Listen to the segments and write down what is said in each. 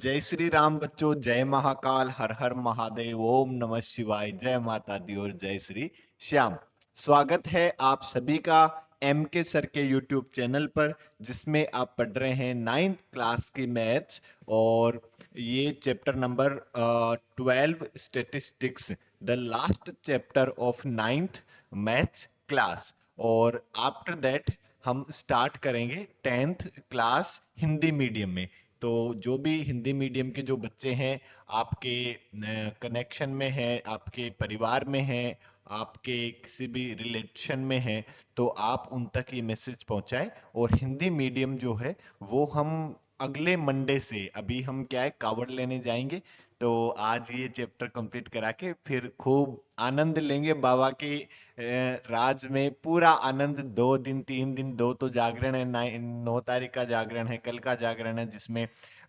जय श्री राम बच्चों, जय महाकाल, हर हर महादेव, ओम नमः शिवाय, जय माता दी और जय श्री श्याम। स्वागत है आप सभी का एम के सर के यूट्यूब चैनल पर, जिसमें आप पढ़ रहे हैं 9th क्लास की मैथ्स। और ये chapter number 12 statistics, the last chapter of 9th maths class. और आफ्टर दैट हम स्टार्ट करेंगे 10th क्लास हिंदी मीडियम में। तो जो भी हिंदी मीडियम के जो बच्चे हैं, आपके कनेक्शन में हैं, आपके परिवार में हैं, आपके किसी भी रिलेशन में हैं, तो आप उन तक ये मैसेज पहुंचाएं। और हिंदी मीडियम जो है वो हम अगले मंडे से, अभी हम क्या है कावड़ लेने जाएंगे, तो आज ये चैप्टर कंप्लीट करा के फिर खूब आनंद लेंगे बाबा के राज में। पूरा आनंद, 2 दिन 3 दिन, दो तो जागरण है, 9 तारीख का जागरण है, कल का जागरण है, जिसमें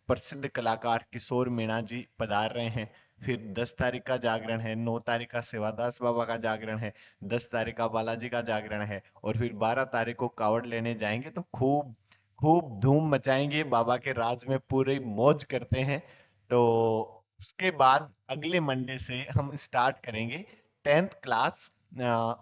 प्रसिद्ध कलाकार किशोर मीणा जी पधार रहे हैं। फिर 10 तारीख का जागरण है, 9 तारीख का सेवादास बाबा का जागरण है, 10 तारीख का बालाजी का जागरण है, और फिर 12 तारीख को कावड़ लेने जाएंगे। तो खूब खूब धूम मचाएंगे, बाबा के राज में पूरी मौज करते हैं। तो उसके बाद अगले मंडे से हम स्टार्ट करेंगे 10th क्लास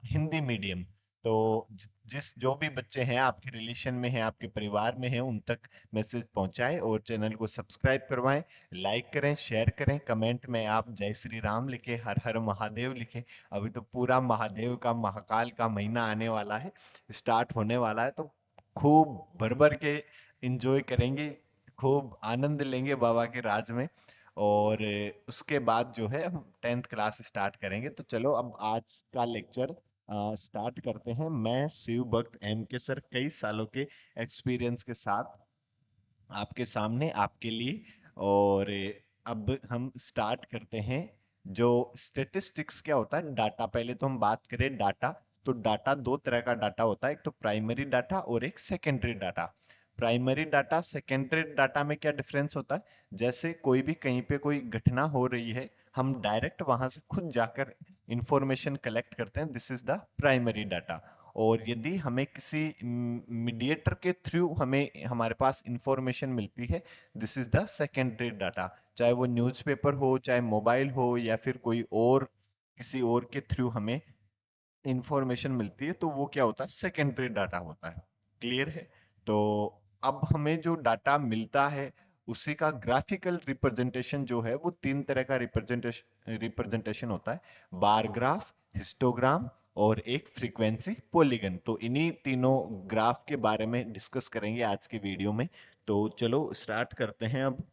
हिंदी मीडियम। तो जिस जो भी बच्चे हैं आपके रिलेशन में हैं, आपके परिवार में हैं, उन तक मैसेज पहुंचाएं और चैनल को सब्सक्राइब करवाएं। लाइक करें, शेयर करें, कमेंट में आप जय श्री राम लिखें, हर हर महादेव लिखें। अभी तो पूरा महादेव का, महाकाल का महीना आने वाला है, स्टार्ट होने वाला है। तो खूब भर भर के एंजॉय करेंगे, खूब आनंद लेंगे बाबा के राज में। और उसके बाद जो है हम 10th क्लास स्टार्ट करेंगे। तो चलो अब आज का लेक्चर स्टार्ट करते हैं। मैं शिव भक्त एम के सर, कई सालों के एक्सपीरियंस के साथ आपके सामने, आपके लिए। और अब हम स्टार्ट करते हैं। जो स्टेटिस्टिक्स क्या होता है, डाटा। पहले तो हम बात करें डाटा। तो डाटा दो तरह का डाटा होता है, एक तो प्राइमरी डाटा और एक secondary data. Primary data, secondary data में क्या डिफरेंस होता है? जैसे कोई भी कहीं पे कोई घटना हो रही है, हम डायरेक्ट वहां से खुद जाकर इंफॉर्मेशन कलेक्ट करते हैं, this is the primary data. और यदि हमें किसी मीडिएटर के थ्रू हमें हमारे पास इंफॉर्मेशन मिलती है, this is the secondary data. चाहे वो न्यूज़पेपर हो, चाहे मोबाइल हो, या फिर कोई और किसी और के थ्रू हमें इंफॉर्मेशन मिलती है, तो वो क्या होता है, सेकेंडरी डाटा होता है। क्लियर है? तो अब हमें जो डाटा मिलता है, उसी का ग्राफिकल रिप्रेजेंटेशन जो है, वो 3 तरह का रिप्रेजेंटेशन होता है: बार ग्राफ, हिस्टोग्राम और एक फ्रीक्वेंसी पॉलीगन। तो इन्हीं तीनों ग्राफ के बारे में डिस्कस करेंगे आज के वीडियो में। तो चलो स्टार्ट करते हैं अब।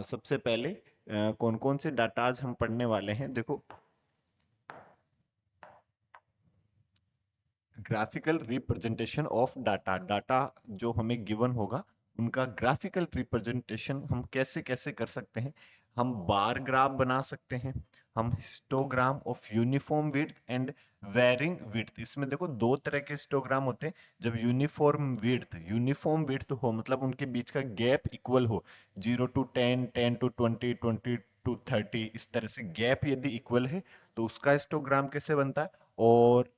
सबसे पहले कौन कौन से डाटाज हम पढ़ने वाले हैं, देखो। Graphical representation of data. Data जो हमें गिवन होगा, उनका ग्राफिकल रिप्रेजेंटेशन हम कैसे कैसे कर सकते हैं? हम बार ग्राफ बना सकते हैं, हम histogram of uniform width and varying width. इसमें देखो दो तरह के हिस्टोग्राम होते हैं। जब यूनिफॉर्म विड्थ हो, मतलब उनके बीच का गैप इक्वल हो, 0 to 10, 10 to 20, 20 to 30, इस तरह से गैप यदि इक्वल है, तो उसका हिस्टोग्राम कैसे बनता है? और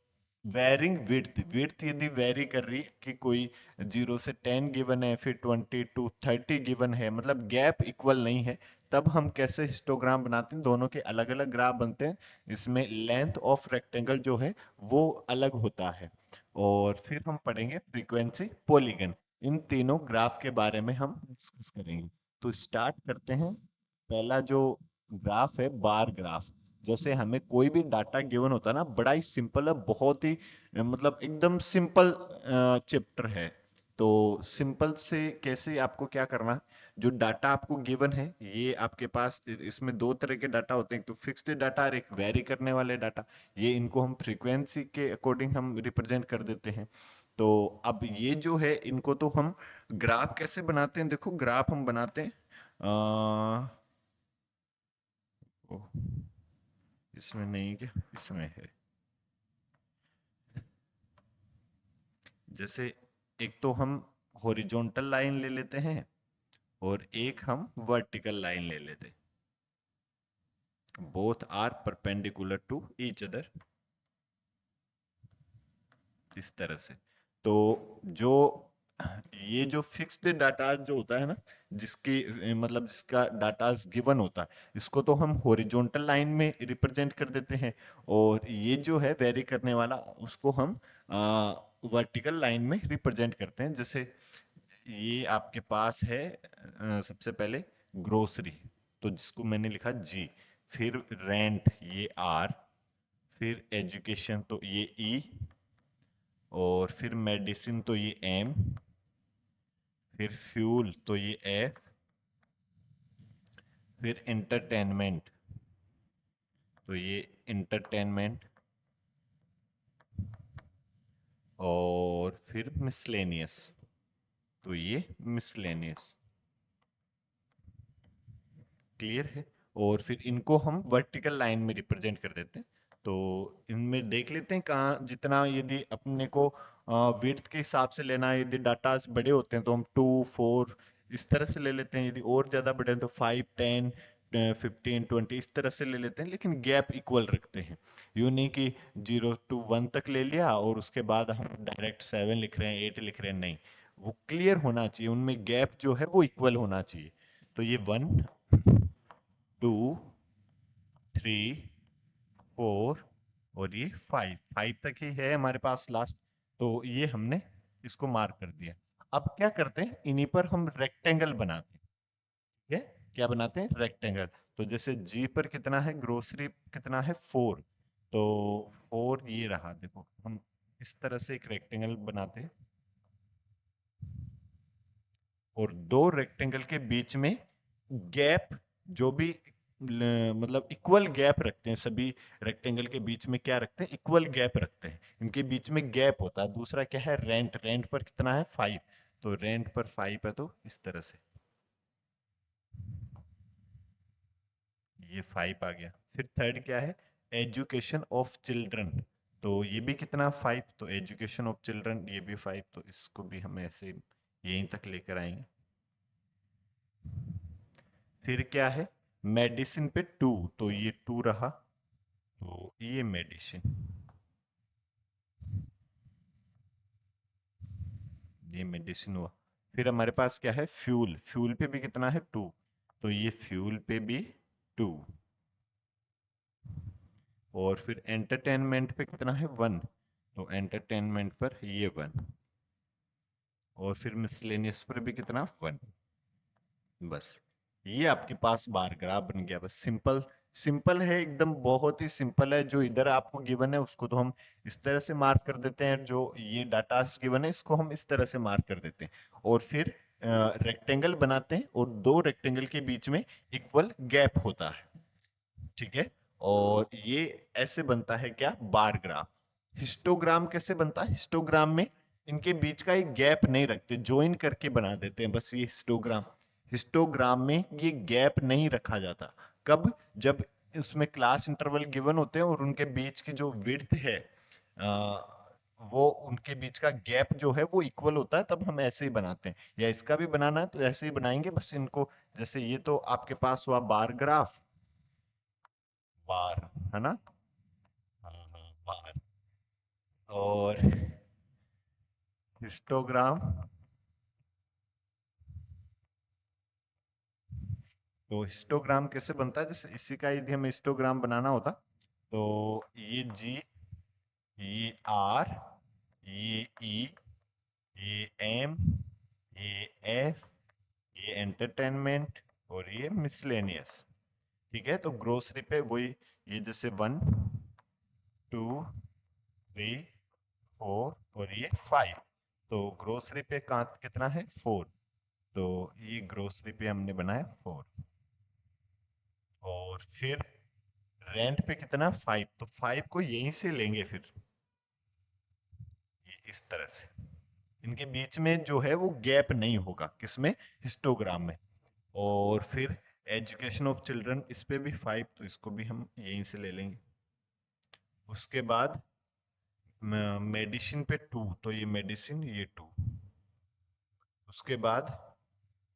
वेरिंग विड्थ, यदि वेरी कर रही है कि कोई 0 से 10 गिवन है, फिर 20 to 30 गिवन है, मतलब गैप इक्वल नहीं है, तब हम कैसे हिस्टोग्राम बनाते हैं? दोनों के अलग अलग ग्राफ बनते हैं। इसमें लेंथ ऑफ रेक्टेंगल जो है वो अलग होता है। और फिर हम पढ़ेंगे फ्रीक्वेंसी पॉलीगन। इन तीनों ग्राफ के बारे में हम डिस्कस करेंगे। तो स्टार्ट करते हैं। पहला जो ग्राफ है, बार ग्राफ। जैसे हमें कोई भी डाटा गिवन होता है ना, बड़ा ही सिंपल है, बहुत ही मतलब एकदम सिंपल चैप्टर है। तो सिंपल से कैसे आपको क्या करना है? जो डाटा आपको गिवन है, ये आपके पास इसमें दो तरह के डाटा होते हैं, एक तो फिक्स्ड डाटा और एक वेरी करने वाले डाटा। ये इनको हम फ्रीक्वेंसी के अकॉर्डिंग हम रिप्रेजेंट कर देते हैं। तो अब ये जो है, इनको तो हम ग्राफ कैसे बनाते हैं, देखो ग्राफ हम बनाते हैं। अ, ओह, इसमें नहीं, क्या इसमें है? जैसे एक तो हम हॉरिजॉन्टल लाइन ले लेते हैं, और एक हम वर्टिकल लाइन ले लेते हैं। Both are perpendicular to each other, इस तरह से। तो जो ये जो फिक्स्ड डाटा जो होता है ना, जिसकी मतलब जिसका डाटा गिवन होता है, इसको तो हम हॉरिजॉन्टल लाइन में रिप्रेजेंट कर देते हैं, और ये जो है वेरी करने वाला, उसको हम वर्टिकल लाइन में रिप्रेजेंट करते हैं। जैसे ये आपके पास है सबसे पहले ग्रोसरी, तो जिसको मैंने लिखा जी, फिर रेंट ये आर, फिर एजुकेशन तो ये ई, और फिर मेडिसिन तो ये एम, फिर फ्यूल तो ये एफ, फिर एंटरटेनमेंट तो ये इंटरटेनमेंट, और फिर मिसलेनियस तो ये मिसलेनियस। क्लियर है? और फिर इनको हम वर्टिकल लाइन में रिप्रेजेंट कर देते हैं। तो इनमें देख लेते हैं कहाँ जितना, यदि अपने को विड्थ के हिसाब से लेना है, यदि डाटा बड़े होते हैं तो हम 2 4 इस तरह से ले लेते हैं, यदि और ज्यादा बड़े हैं तो 5 10 15 20 इस तरह से ले लेते हैं, लेकिन गैप इक्वल रखते हैं। यूं नहीं कि 0 to 1 तक ले लिया और उसके बाद हम डायरेक्ट 7 लिख रहे हैं 8 लिख रहे हैं, नहीं। वो क्लियर होना चाहिए, उनमें गैप जो है वो इक्वल होना चाहिए। तो ये 1 2 3 4 और ये 5, 5 तक ही है हमारे पास लास्ट। तो ये हमने इसको मार्क कर दिया। अब क्या करते हैं, इन्हीं पर हम रेक्टेंगल बनाते हैं। ठीक है? क्या बनाते हैं? रेक्टेंगल। तो जैसे जी पर कितना है, ग्रोसरी कितना है, 4, तो 4 ये रहा, देखो हम इस तरह से एक रेक्टेंगल बनाते हैं, और दो रेक्टेंगल के बीच में गैप जो भी मतलब इक्वल गैप रखते हैं, सभी रेक्टेंगल के बीच में क्या रखते हैं, इक्वल गैप रखते हैं, इनके बीच में गैप होता है। दूसरा क्या है, रेंट, रेंट पर कितना है, 5, तो रेंट पर 5 है, तो इस तरह से ये 5 आ गया। फिर थर्ड क्या है, एजुकेशन ऑफ चिल्ड्रन, तो ये भी कितना, 5, तो एजुकेशन ऑफ चिल्ड्रन ये भी 5, तो इसको भी हम ऐसे यहीं तक लेकर आएंगे। फिर क्या है, मेडिसिन पे 2, तो ये 2 रहा, तो ये मेडिसिन, ये मेडिसिन हुआ। फिर हमारे पास क्या है, फ्यूल, फ्यूल पे भी कितना है, 2, तो ये फ्यूल पे भी 2, और फिर एंटरटेनमेंट पे कितना है, 1, तो एंटरटेनमेंट पर ये 1, और फिर मिसलेनियस पर भी कितना, 1। बस, ये आपके पास बार ग्राफ बन गया। बस सिंपल, सिंपल है एकदम, बहुत ही सिंपल है। जो इधर आपको गिवन है उसको तो हम इस तरह से मार्क कर देते हैं, जो ये डाटा गिवन है इसको हम इस तरह से मार्क कर देते हैं, और फिर रेक्टेंगल बनाते हैं, और दो रेक्टेंगल के बीच में इक्वल गैप होता है। ठीक है? और ये ऐसे बनता है क्या, बार ग्राफ। हिस्टोग्राम कैसे बनता है, हिस्टोग्राम में इनके बीच का एक गैप नहीं रखते, ज्वाइन करके बना देते हैं, बस ये हिस्टोग्राम। हिस्टोग्राम में ये गैप नहीं रखा जाता। कब, जब उसमें क्लास इंटरवल गिवन होते हैं और उनके बीच की जो विड्थ है, आ, वो उनके बीच का गैप जो है वो इक्वल होता है, तब हम ऐसे ही बनाते हैं। या इसका भी बनाना है तो ऐसे ही बनाएंगे, बस इनको, जैसे ये तो आपके पास हुआ बार ग्राफ, बार, है ना? हाँ हाँ, बार। और हिस्टोग्राम, तो हिस्टोग्राम कैसे बनता है, जैसे इसी का यदि हमें हिस्टोग्राम बनाना होता, तो ये जी, ये आर, ये ई, ये एम, ये एफ, ये एंटरटेनमेंट, और ये मिसलेनियस। ठीक है? तो ग्रोसरी पे वही, ये जैसे 1 2 3 4 और ये 5, तो ग्रोसरी पे कहाँ कितना है, 4, तो ये ग्रोसरी पे हमने बनाया 4, और फिर रेंट पे कितना, 5, तो 5 को यहीं से लेंगे फिर, ये इस तरह से। इनके बीच में जो है वो गैप नहीं होगा, किसमें, हिस्टोग्राम में। और फिर एजुकेशन ऑफ चिल्ड्रन, इस पे भी 5, तो इसको भी हम यहीं से ले लेंगे। उसके बाद मेडिसिन पे 2, तो ये मेडिसिन ये 2। उसके बाद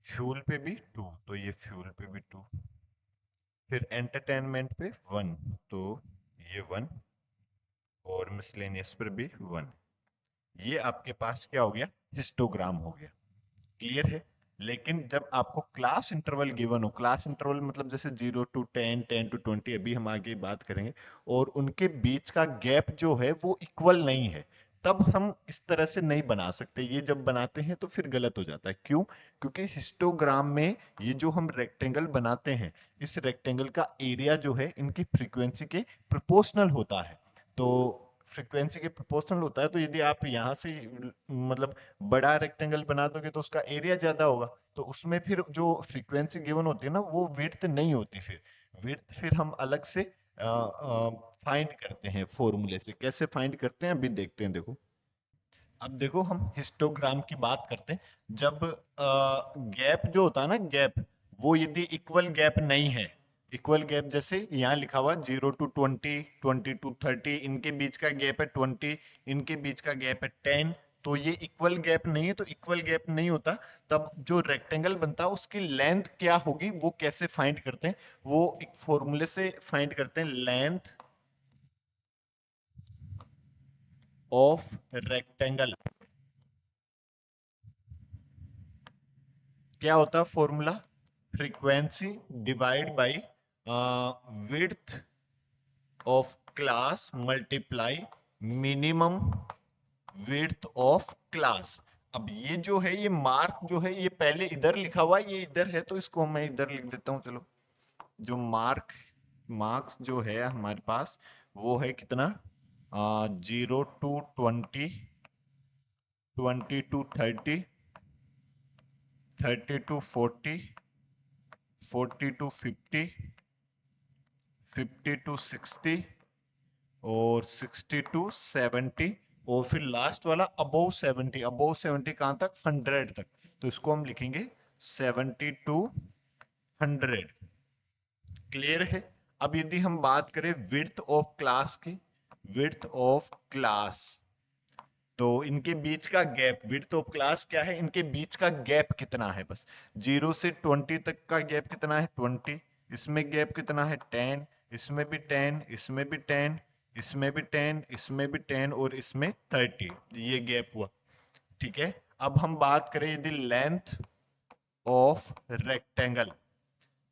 फ्यूल पे भी 2, तो ये फ्यूल पे भी 2। फिर एंटरटेनमेंट पे 1, तो ये 1, और मिसलेनियस पर भी 1। ये आपके पास क्या हो गया, हिस्टोग्राम हो गया। क्लियर है। लेकिन जब आपको क्लास इंटरवल गिवन हो, क्लास इंटरवल मतलब जैसे 0 to 10, 10 to 20, अभी हम आगे बात करेंगे, और उनके बीच का गैप जो है वो इक्वल नहीं है, तब हम इस तरह से नहीं बना सकते। ये जब बनाते हैं तो फिर गलत हो जाता है। क्यों? क्योंकि हिस्टोग्राम में ये जो हम रेक्टेंगल बनाते हैं, इस रेक्टेंगल का एरिया जो है इनकी फ्रीक्वेंसी के प्रोपोर्शनल होता है। तो फ्रीक्वेंसी के प्रोपोर्शनल होता है, तो यदि आप यहाँ से मतलब बड़ा रेक्टेंगल बना दोगे तो उसका एरिया ज्यादा होगा, तो उसमें फिर जो फ्रीक्वेंसी गिवन होती है ना वो विड्थ नहीं होती। फिर विड्थ फिर हम अलग से फाइंड करते हैं फॉर्मूले से। कैसे फाइंड करते हैं अभी देखते हैं। देखो, अब देखो हम हिस्टोग्राम की बात करते हैं। जब गैप जो होता है ना, गैप, वो यदि इक्वल गैप नहीं है, इक्वल गैप जैसे यहाँ लिखा हुआ 0 to 20, 20 to 30, इनके बीच का गैप है 20, इनके बीच का गैप है 10, तो ये इक्वल गैप नहीं है। तो इक्वल गैप नहीं होता, तब जो रेक्टेंगल बनता है उसकी लेंथ क्या होगी, वो कैसे फाइंड करते हैं, वो एक फॉर्मूले से फाइंड करते हैं। लेंथ ऑफ रेक्टेंगल क्या होता है formula? Frequency divide by width of class multiply minimum width of class. अब ये जो है, ये मार्क जो है, ये पहले इधर लिखा हुआ है, ये इधर है, तो इसको मैं इधर लिख देता हूँ। चलो, जो मार्क्स जो है हमारे पास, वो है कितना, 0 to 20, 20 to 30, 30 to 40, 40 to 50, 50 to 60, और 60 to 70, और फिर लास्ट वाला अबोव 70। अबोव 70 कहां तक? 100 तक। तो इसको हम लिखेंगे 70 to 100। क्लियर है। अब यदि हम बात करें विड्थ ऑफ क्लास की, विड्थ ऑफ क्लास, तो इनके बीच का गैप, विड्थ ऑफ क्लास क्या है, इनके बीच का गैप कितना है, बस 0 से 20 तक का गैप कितना है, 20, इसमें गैप कितना है, 10, इसमें भी 10, इसमें भी 10, इसमें भी 10, इसमें भी 10, और इसमें 30, ये गैप हुआ। ठीक है। अब हम बात करें यदि लेंथ ऑफ रेक्टेंगल,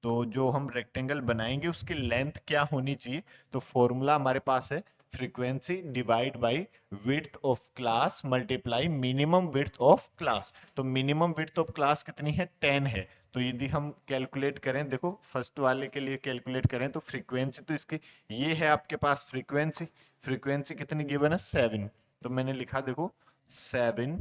तो जो हम रेक्टेंगल बनाएंगे उसकी लेंथ क्या होनी चाहिए, तो फॉर्मूला हमारे पास है frequency divide by width of class multiply minimum width of class. तो मिनिमम विड्थ ऑफ क्लास कितनी है, 10 है। तो यदि हम कैलकुलेट करें, देखो फर्स्ट वाले के लिए कैलकुलेट करें, तो फ्रीक्वेंसी तो इसकी ये है आपके पास फ्रीक्वेंसी, फ्रीक्वेंसी कितनी गिवन है, 7। तो मैंने लिखा देखो 7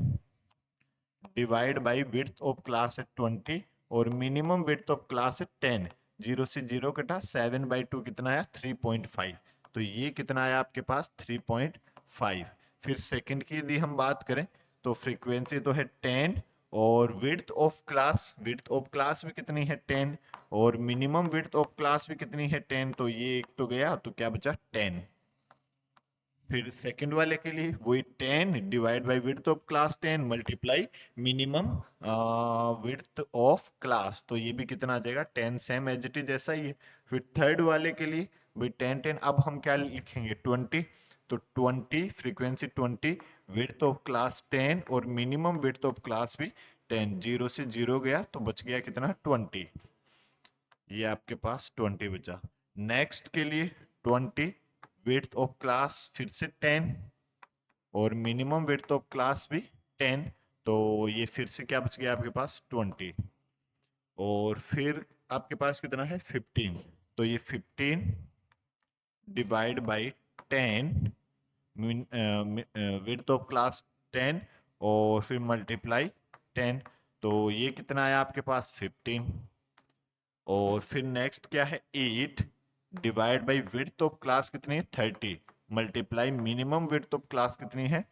divide by width of class है 20, और मिनिमम विड्थ ऑफ क्लास है 10। 0 से 0 कटा, 7/2 कितना आया, 3.5। तो ये कितना आया आपके पास, 3.5। फिर सेकंड की यदि हम बात करें, तो फ्रीक्वेंसी तो है 10, और विड्थ ऑफ क्लास भी कितनी है, 10, और मिनिमम विड्थ ऑफ क्लास भी कितनी है, 10। तो ये एक तो गया, तो क्या बचा, 10। फिर सेकंड वाले के लिए वही 10 divide by width of class 10 multiply minimum width of class, तो ये भी कितना आ जाएगा, 10, सेम एज इट इज ऐसा ही है। फिर थर्ड वाले के लिए वही 10 10। अब हम क्या लिखेंगे, 20, तो 20 फ्रीक्वेंसी 20, विड्थ ऑफ क्लास 10, और मिनिमम विड्थ ऑफ क्लास भी 10। 0 से 0 गया तो बच गया कितना, 20। ये आपके पास 20 बचा। नेक्स्ट के लिए 20 विड्थ ऑफ क्लास फिर से 10, और मिनिमम विड्थ ऑफ क्लास भी 10। तो ये फिर से क्या बच गया आपके पास, 20। और फिर आपके पास कितना है, 15। तो ये 15 divide by 10, width of class 10, और फिर मल्टीप्लाई 10। तो ये कितना आया आपके पास, 15। और फिर नेक्स्ट क्या है, 8 divide by width of class कितनी है, 30, multiply minimum width of class कितनी है,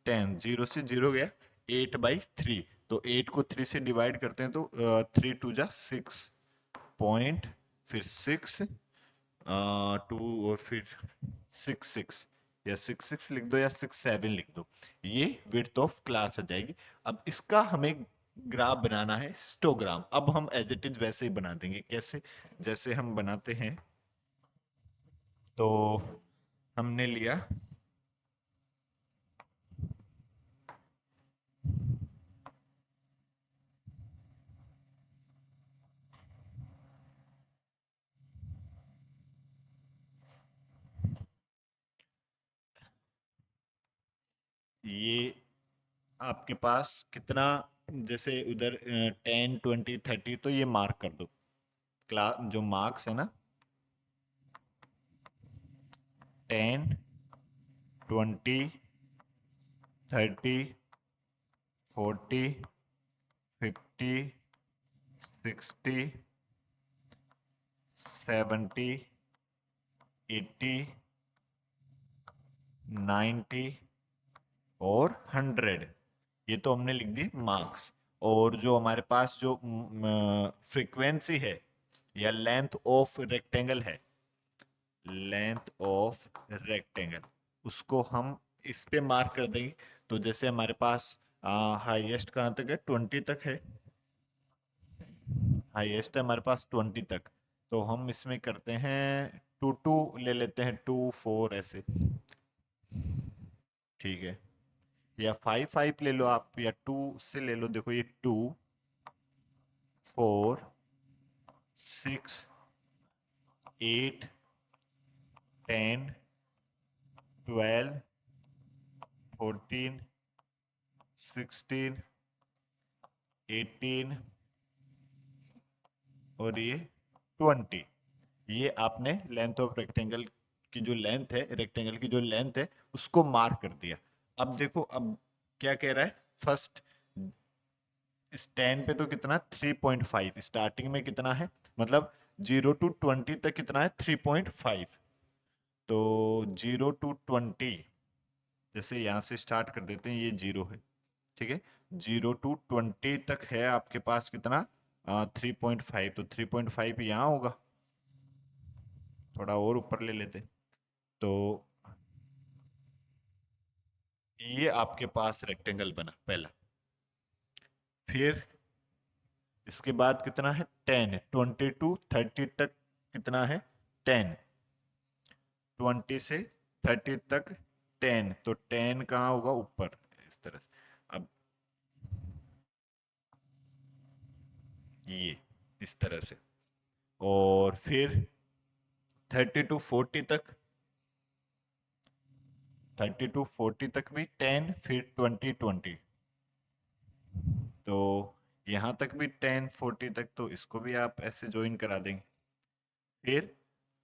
10। 0 से 0 गया, 8/3। तो 8 को 3 से डिवाइड करते हैं, तो 3 2 जा 6 पॉइंट, फिर 6 2, और फिर 6 6, या 6 6 लिख दो, या 6 7 लिख दो। ये विड्थ ऑफ क्लास आ जाएगी। अब इसका हमें ग्राफ बनाना है, हिस्टोग्राम। अब हम एज इट इज वैसे ही बना देंगे, कैसे, जैसे हम बनाते हैं। तो हमने लिया ये आपके पास कितना, जैसे उधर 10 20 30, तो ये मार्क कर दो। क्लास जो मार्क्स है ना, 10 20 30 40 50 60 70 90 और 100, ये तो हमने लिख दी मार्क्स। और जो हमारे पास जो फ्रीक्वेंसी है या लेंथ ऑफ रेक्टेंगल है, लेंथ ऑफ रेक्टेंगल, उसको हम इस पे मार्क कर देंगे। तो जैसे हमारे पास हाईएस्ट कहाँ तक है, 20 तक है, हाईएस्ट है हमारे पास 20 तक। तो हम इसमें करते हैं 2 2 ले लेते हैं, 2 4 ऐसे, ठीक है। या 5 5 ले लो आप, या 2 से ले लो। देखो ये 2 4 6 8 10 12 14 16 18 और ये 20। ये आपने लेंथ ऑफ रेक्टेंगल की जो लेंथ है, रेक्टेंगल की जो लेंथ है, उसको मार्क कर दिया। अब देखो, अब क्या कह रहा है, फर्स्ट स्टैंड पे तो कितना, 3.5, स्टार्टिंग में कितना है, मतलब 0 to 20 तक कितना है, 3.5। तो 0 to 20, जैसे यहां से स्टार्ट कर देते हैं, ये 0 है, ठीक है। 0 to 20 तक है आपके पास कितना, 3.5, तो 3.5 यहाँ होगा। थोड़ा और ऊपर ले लेते, तो ये आपके पास रेक्टेंगल बना पहला। फिर इसके बाद कितना है, 10, 20 to 30 तक कितना है, 10, 20 से 30 तक 10, तो 10 कहाँ होगा, ऊपर, इस तरह से। अब ये इस तरह से। और फिर 30 to 40 तक, 30 to 40 तक भी 10, फिर 20 20, तो यहां तक भी 10 40 तक, तो इसको भी आप ऐसे ज्वाइन करा देंगे। फिर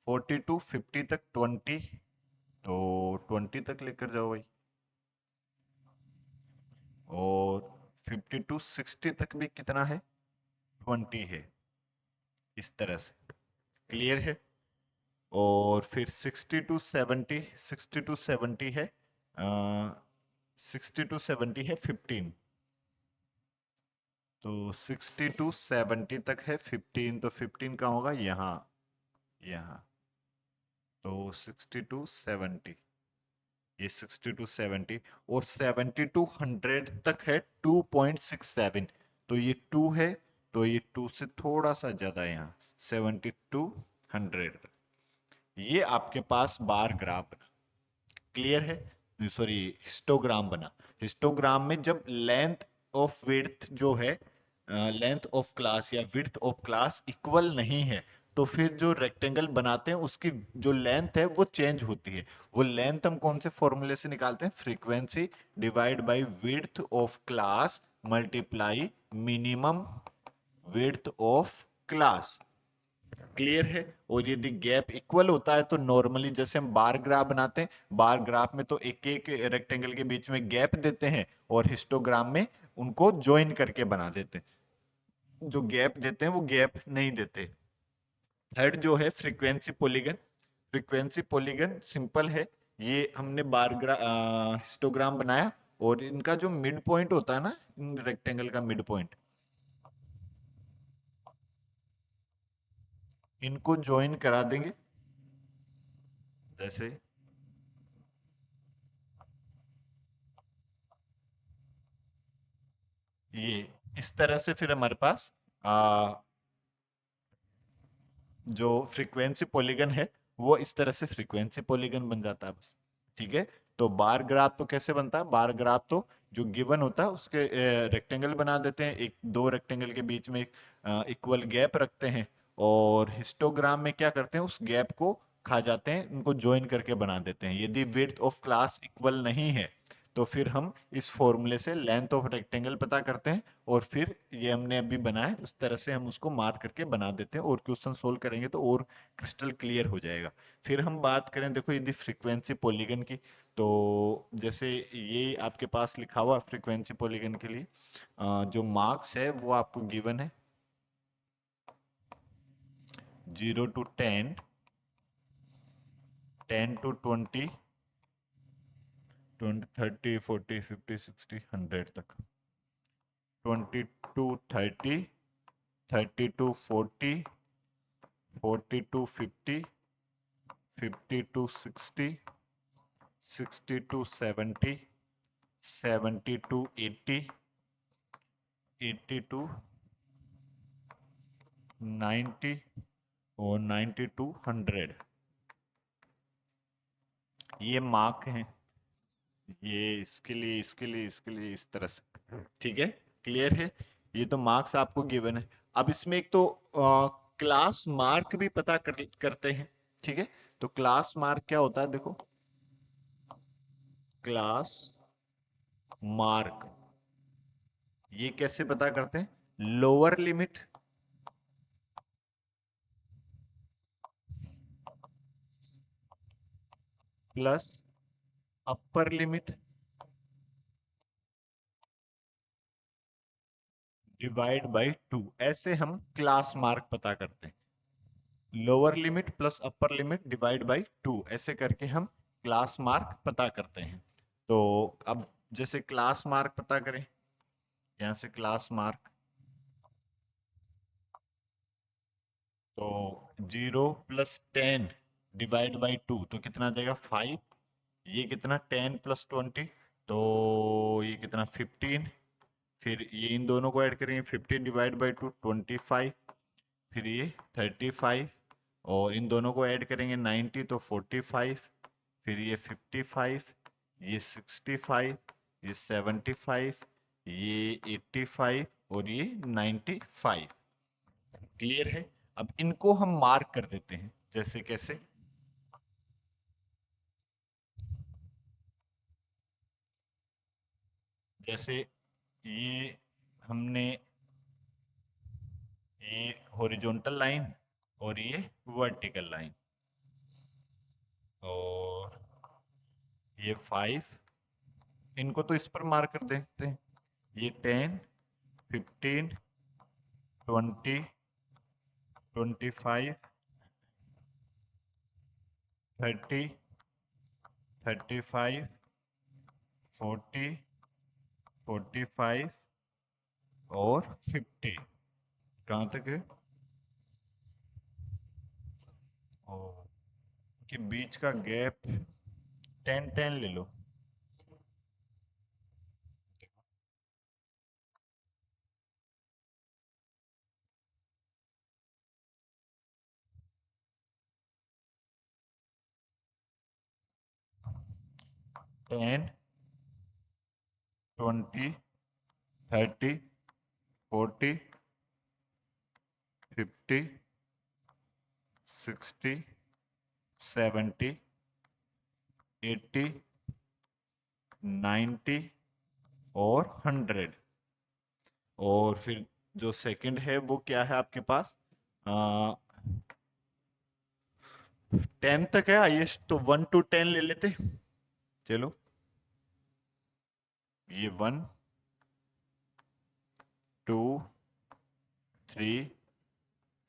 40 to 50 तक 20, तो 20 तक लेकर जाओ भाई। और 50 to 60 तक भी कितना है, 20 है, इस तरह से। क्लियर है। और फिर 60 to 70, 60 to 70 है, 60 to 70 है 15, तो 60 to 70 तक है 15, तो 15 कहाँ होगा, यहाँ, यहाँ। तो 60 to 70, ये 60 to 70, और 70 to 100 तक है 2.67, तो ये 2 है, तो ये 2 से थोड़ा सा ज्यादा है यहाँ, 70 to 100 तक। ये आपके पास बार ग्राफ बना। क्लियर है, सॉरी, हिस्टोग्राम बना। हिस्टोग्राम में जब लेंथ ऑफ विड्थ जो है, लेंथ ऑफ क्लास या विड्थ ऑफ क्लास इक्वल नहीं है, तो फिर जो रेक्टेंगल बनाते हैं उसकी जो लेंथ है वो चेंज होती है। वो लेंथ हम कौन से फॉर्मूले से निकालते हैं, frequency divide by width of class multiply minimum width of class. Clear है। और यदि गैप इक्वल होता है तो नॉर्मली जैसे हम बार ग्राफ बनाते हैं, बार ग्राफ में तो एक एक रेक्टेंगल के बीच में गैप देते हैं, और हिस्टोग्राम में उनको ज्वाइन करके बना देते हैं। जो गैप देते हैं वो गैप नहीं देते। थर्ड जो है frequency polygon. Frequency polygon simple है, ये हमने हिस्टोग्राम बनाया, और इनका जो मिड पॉइंट होता है ना, इन रेक्टेंगल का मिड पॉइंट, इनको ज्वाइन करा देंगे, जैसे ये इस तरह से। फिर हमारे पास जो फ्रीक्वेंसी पॉलीगन है वो इस तरह से फ्रीक्वेंसी पॉलीगन बन जाता है बस। ठीक है। तो बार ग्राफ तो कैसे बनता है, बार ग्राफ तो जो गिवन होता है उसके रेक्टेंगल बना देते हैं, एक दो रेक्टेंगल के बीच में इक्वल गैप रखते हैं, और हिस्टोग्राम में क्या करते हैं, उस गैप को खा जाते हैं, उनको ज्वाइन करके बना देते हैं। यदि विड्थ ऑफ क्लास इक्वल नहीं है तो फिर हम इस फॉर्मूले से लेंथ ऑफ रेक्टेंगल पता करते हैं और फिर ये हमने अभी बनाया है उस तरह से हम उसको मार्क करके बना देते हैं और क्वेश्चन सोल्व करेंगे तो और क्रिस्टल क्लियर हो जाएगा। फिर हम बात करें देखो यदि फ्रीक्वेंसी पॉलीगन की, तो जैसे ये आपके पास लिखा हुआ फ्रीक्वेंसी पॉलीगन के लिए जो मार्क्स है वो आपको गिवन है 0 to 10, 10 to 20, 20, 30, 40, 50, 60, 100 तक, 20 to 30, 30 to 40, 40 to 50, 50 to 60, 60 to 70, 70 to 80, 80 to 90 और 90 to 100। ये मार्क हैं, ये इसके लिए इसके लिए इसके लिए इस तरह से, ठीक है, क्लियर है। ये तो मार्क्स आपको गिवन है। अब इसमें एक तो क्लास मार्क भी पता करते हैं, ठीक है। तो क्लास मार्क क्या होता है देखो, क्लास मार्क ये कैसे पता करते हैं, lower limit plus upper limit divide by 2, ऐसे हम क्लास मार्क पता करते हैं। Lower limit plus upper limit divide by 2 ऐसे करके हम क्लास मार्क पता करते हैं। तो अब जैसे क्लास मार्क पता करें, यहां से क्लास मार्क, तो 0 प्लस 10 डिवाइड बाई 2 तो कितना आ जाएगा 5। ये कितना 10 प्लस 20, तो ये कितना 15। फिर ये इन दोनों को ऐड करेंगे 15 डिवाइड बाई 2 25। फिर ये 35 और इन दोनों को ऐड करेंगे 90 तो 45। फिर ये 55, ये 65, ये 75, ये 85 और ये 95। क्लियर है। अब इनको हम मार्क कर देते हैं, जैसे कैसे, जैसे ये हमने ये हॉरिजॉन्टल लाइन और ये वर्टिकल लाइन, और ये 5, इनको तो इस पर मार्क कर देते हैं। ये 10, 15, 20, 25, 30, 35, 40, 45 और 50। कहाँ तक है, और के बीच का गैप 10 10 ले लो। 10, 20, 30, 40, 50, 60, 70, 80, 90 और 100। और फिर जो सेकंड है वो क्या है आपके पास, 10 तक है हाईएस्ट, तो 1 to 10 ले लेते। चलो ये 1, 2, 3,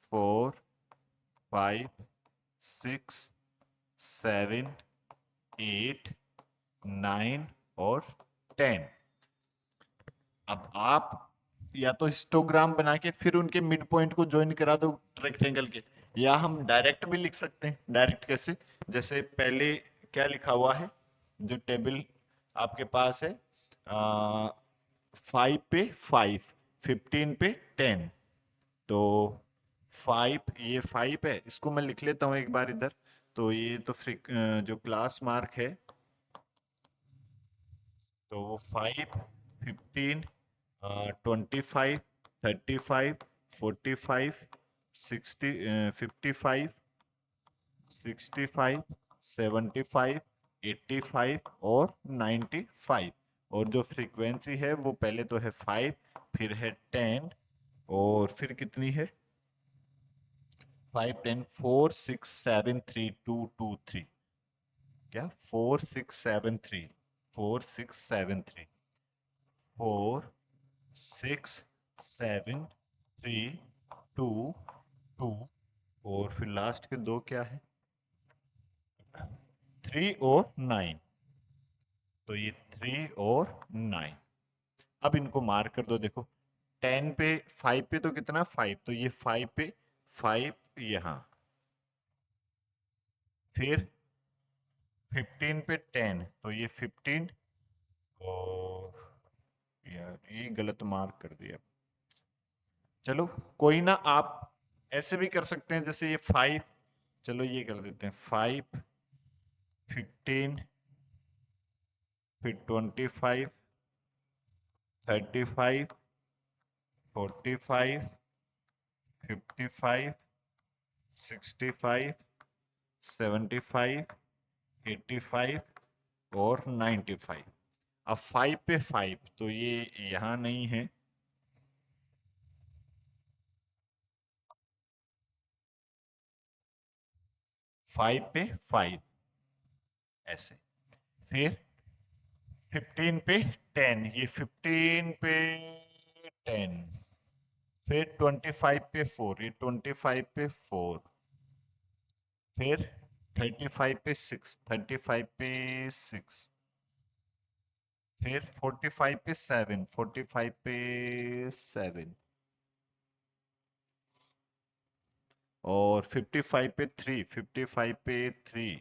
4, 5, 6, 7, 8, 9 और 10। अब आप या तो हिस्टोग्राम बना के फिर उनके मिड पॉइंट को ज्वाइन करा दो रेक्टेंगल के, या हम डायरेक्ट भी लिख सकते हैं। डायरेक्ट कैसे, जैसे पहले क्या लिखा हुआ है, जो टेबल आपके पास है, 5 पे 5, 15 पे 10, तो 5, ये 5 है, इसको मैं लिख लेता हूँ एक बार इधर। तो ये तो जो क्लास मार्क है, तो वो 5, 15, 25, 35, 45, 60, 55, 65, 75, 85 और 95। और जो फ्रीक्वेंसी है वो पहले तो है 5, फिर है 10, और फिर कितनी है 5 10 4 6 7 3 2 2 3। क्या 4 6 7 3, 4 6 7 3, 4 6 7 3 2 2, और फिर लास्ट के दो क्या है 3 और 9। तो ये 3 और 9। अब इनको मार्क कर दो, देखो 10 पे 5 पे तो कितना 5, तो ये 5 पे 5 यहाँ, फिर 15 पे 10 तो ये 15, और यार ये गलत मार्क कर दिया। चलो कोई ना, आप ऐसे भी कर सकते हैं जैसे ये 5, चलो ये कर देते हैं 5 15, फिर 25 35 45 55 65 75 85 और 95। अब 5 पे 5 तो ये यहां नहीं है, 5 पे 5 ऐसे, फिर 15 पे 10, ये 15 पे 10, फिर 25 पे 4, ये 25 पे 4, फिर 35 पे 6, 35 पे 6, फिर 45 पे 7, 45 पे 7, और 55 पे 3, 55 पे 3,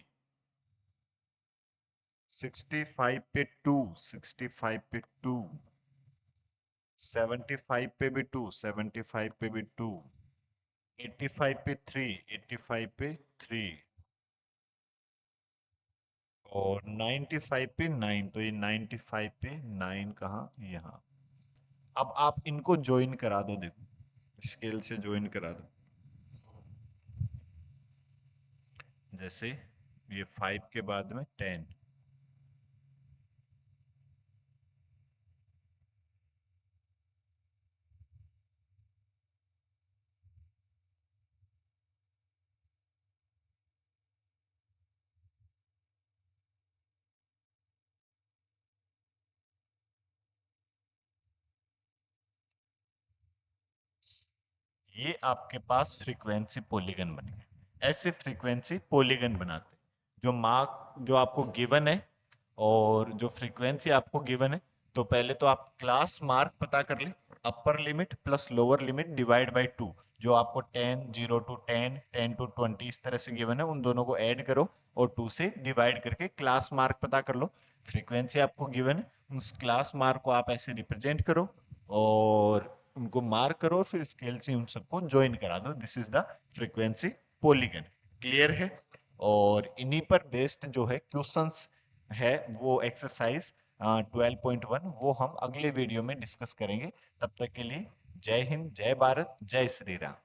65 पे 2, 65 पे 2, 75 पे भी 2, 75 पे भी 2, 85 पे 3, 85 पे 3, और 95 पे 9, तो ये 95 पे 9 कहाँ यहाँ। अब आप इनको ज्वाइन करा दो, देखो स्केल से ज्वाइन करा दो, जैसे ये 5 के बाद में 10, ये आपके पास फ्रीक्वेंसी पॉलीगन बन गए। ऐसे फ्रीक्वेंसी पॉलीगन बनाते हैं। जो आपको गिवन है और जो फ्रीक्वेंसी आपको गिवन है, तो पहले तो आप क्लास मार्क पता कर ले, upper limit plus lower limit divide by 2। जो आपको 10 0 टू 10 10 टू 20 इस तरह से गिवन है, उन दोनों को ऐड करो और 2 से डिवाइड करके क्लास मार्क पता कर लो। फ्रीक्वेंसी आपको गिवन है, उस क्लास मार्क को आप ऐसे रिप्रेजेंट करो और उनको मार्क करो और फिर स्केल से उन सबको ज्वाइन करा दो। This is the frequency polygon. Clear है? और इन्हीं पर बेस्ड जो है क्वेश्चंस है, वो एक्सरसाइज 12.1 वो हम अगले वीडियो में डिस्कस करेंगे। तब तक के लिए जय हिंद, जय भारत, जय श्री राम।